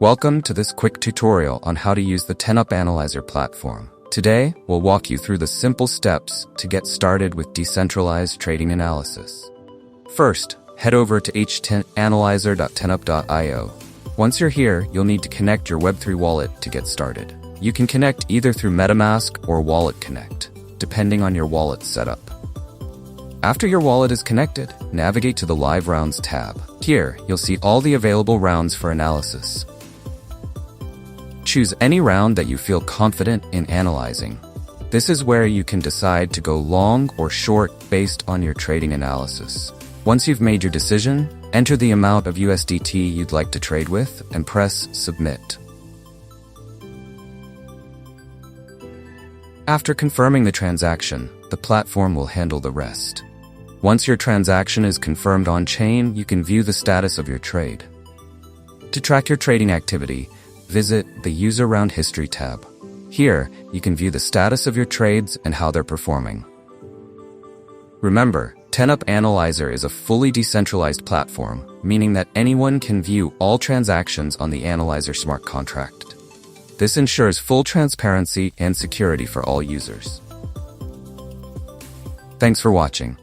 Welcome to this quick tutorial on how to use the TenUp Analyzer platform. Today, we'll walk you through the simple steps to get started with decentralized trading analysis. First, head over to analyzer.tenup.io. Once you're here, you'll need to connect your Web3 wallet to get started. You can connect either through MetaMask or WalletConnect, depending on your wallet setup. After your wallet is connected, navigate to the Live Rounds tab. Here, you'll see all the available rounds for analysis. Choose any round that you feel confident in analyzing. This is where you can decide to go long or short based on your trading analysis. Once you've made your decision, enter the amount of USDT you'd like to trade with and press Submit. After confirming the transaction, the platform will handle the rest. Once your transaction is confirmed on-chain, you can view the status of your trade. To track your trading activity, visit the User Round History tab. Here, you can view the status of your trades and how they're performing. Remember, TenUp Analyzer is a fully decentralized platform, meaning that anyone can view all transactions on the Analyzer smart contract. This ensures full transparency and security for all users. Thanks for watching.